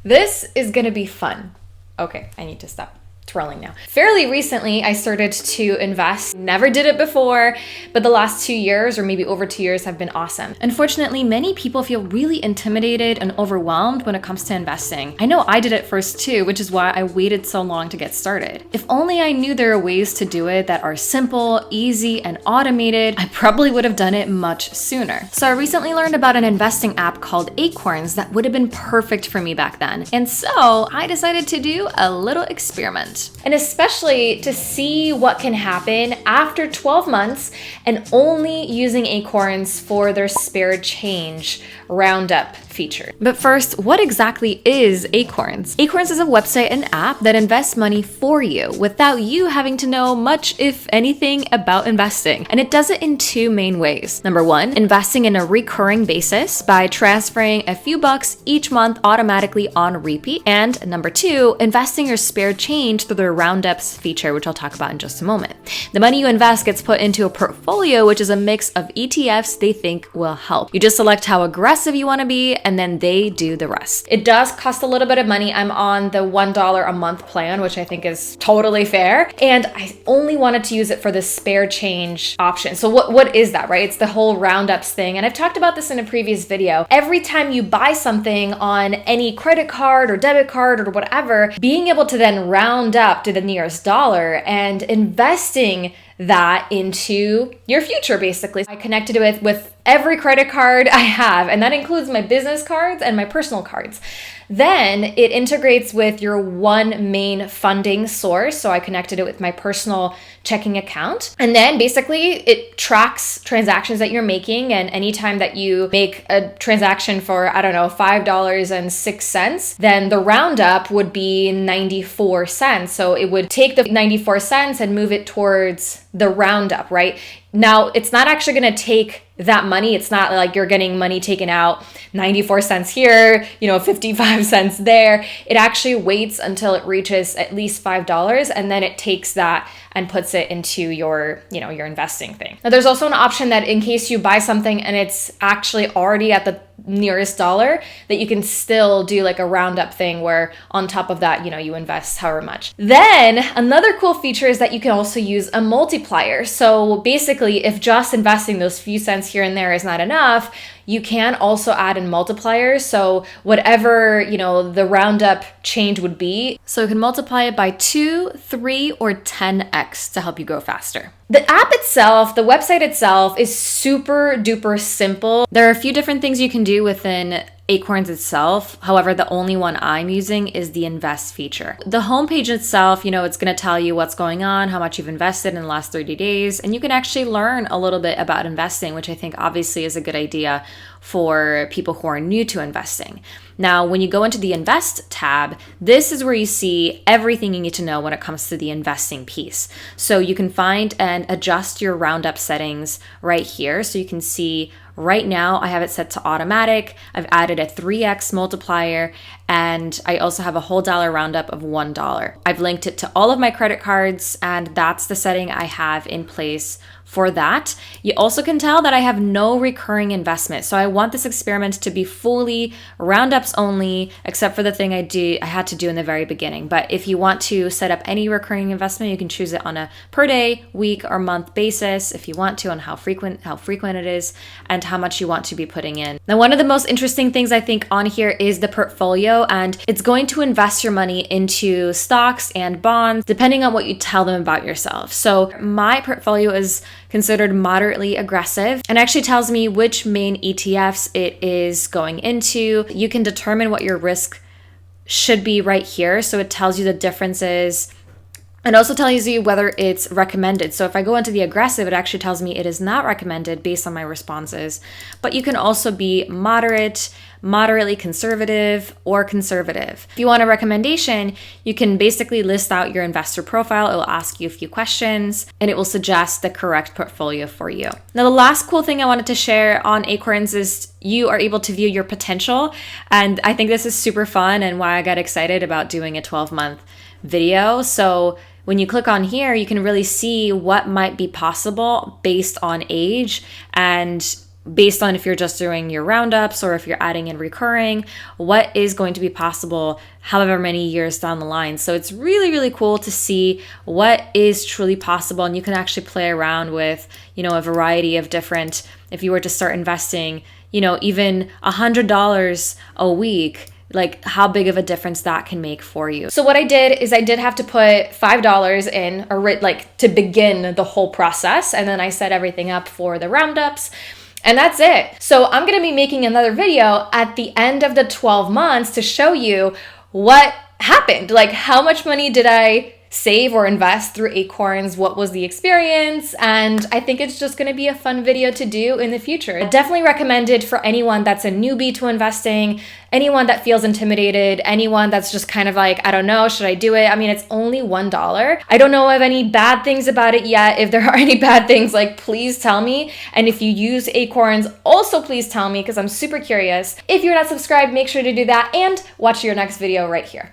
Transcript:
This is gonna be fun. Okay, I need to stop twirling now. Fairly recently, I started to invest. Never did it before, but the last 2 years, or maybe over 2 years, have been awesome. Unfortunately, many people feel really intimidated and overwhelmed when it comes to investing. I know I did it first too, which is why I waited so long to get started. If only I knew there are ways to do it that are simple, easy, and automated, I probably would have done it much sooner. So I recently learned about an investing app called Acorns that would have been perfect for me back then. And so I decided to do a little experiment. And especially to see what can happen after 12 months and only using Acorns for their spare change roundup feature. But first, what exactly is Acorns? Acorns is a website and app that invests money for you without you having to know much, if anything, about investing. And it does it in two main ways. Number one, investing in a recurring basis by transferring a few bucks each month automatically on repeat. And number two, investing your spare change through the roundups feature, which I'll talk about in just a moment. The money you invest gets put into a portfolio, which is a mix of ETFs they think will help. You just select how aggressive you want to be, and then they do the rest. It does cost a little bit of money. I'm on the $1 a month plan, which I think is totally fair. And I only wanted to use it for the spare change option. So what is that, right? It's the whole roundups thing. And I've talked about this in a previous video. Every time you buy something on any credit card or debit card or whatever, being able to then round up to the nearest dollar and investing that into your future, basically. I connected it with every credit card I have, and that includes my business cards and my personal cards. Then it integrates with your one main funding source. So I connected it with my personal checking account. And then basically it tracks transactions that you're making. And anytime that you make a transaction for, I don't know, $5.06, then the roundup would be 94 cents. So it would take the 94 cents and move it towards the roundup, right? Now, it's not actually going to take that money. It's not like you're getting money taken out, 94 cents here, 55 cents there. It actually waits until it reaches at least $5, and then it takes that and puts it into your investing thing. Now, there's also an option that in case you buy something and it's actually already at the nearest dollar, that you can still do like a roundup thing where on top of that, you invest however much. Then another cool feature is that you can also use a multiplier. So basically, if just investing those few cents here and there is not enough, you can also add in multipliers. So whatever, the roundup change would be. So you can multiply it by 2, 3, or 10x to help you go faster. The app itself, the website itself is super duper simple. There are a few different things you can do within Acorns itself. However, the only one I'm using is the invest feature. The homepage itself, it's going to tell you what's going on, how much you've invested in the last 30 days, and you can actually learn a little bit about investing, which I think obviously is a good idea for people who are new to investing. Now, when you go into the invest tab, this is where you see everything you need to know when it comes to the investing piece. So you can find and adjust your roundup settings right here. So you can see right now I have it set to automatic. I've added a 3x multiplier, and I also have a whole dollar roundup of $1. I've linked it to all of my credit cards, and that's the setting I have in place for that. You also can tell that I have no recurring investment. So I want this experiment to be fully roundups only, except for the thing I had to do in the very beginning. But if you want to set up any recurring investment, you can choose it on a per day, week, or month basis if you want to, on how frequent it is and how much you want to be putting in. Now, one of the most interesting things I think on here is the portfolio, and it's going to invest your money into stocks and bonds depending on what you tell them about yourself. So my portfolio is considered moderately aggressive and actually tells me which main ETFs it is going into. You can determine what your risk should be right here. So it tells you the differences and also tells you whether it's recommended. So if I go into the aggressive, it actually tells me it is not recommended based on my responses. But you can also be moderate, moderately conservative, or conservative. If you want a recommendation, you can basically list out your investor profile. It will ask you a few questions and it will suggest the correct portfolio for you. Now, the last cool thing I wanted to share on Acorns is you are able to view your potential. And I think this is super fun and why I got excited about doing a 12-month video. So when you click on here, you can really see what might be possible based on age and based on if you're just doing your roundups or if you're adding in recurring, what is going to be possible however many years down the line. So it's really, really cool to see what is truly possible. And you can actually play around with, a variety of different, if you were to start investing, even $100 a week, like how big of a difference that can make for you. So what I did is I did have to put $5 in, or like to begin the whole process. And then I set everything up for the roundups. And that's it. So I'm going to be making another video at the end of the 12 months to show you what happened. Like, how much money did I save or invest through Acorns? What was the experience? And I think it's just going to be a fun video to do in the future. I definitely recommend it for anyone that's a newbie to investing, anyone that feels intimidated, anyone that's just kind of like, I don't know, should I do it? I mean, it's only $1. I don't know of any bad things about it yet. If there are any bad things, like, please tell me. And if you use Acorns, also please tell me, because I'm super curious. If you're not subscribed, make sure to do that and watch your next video right here.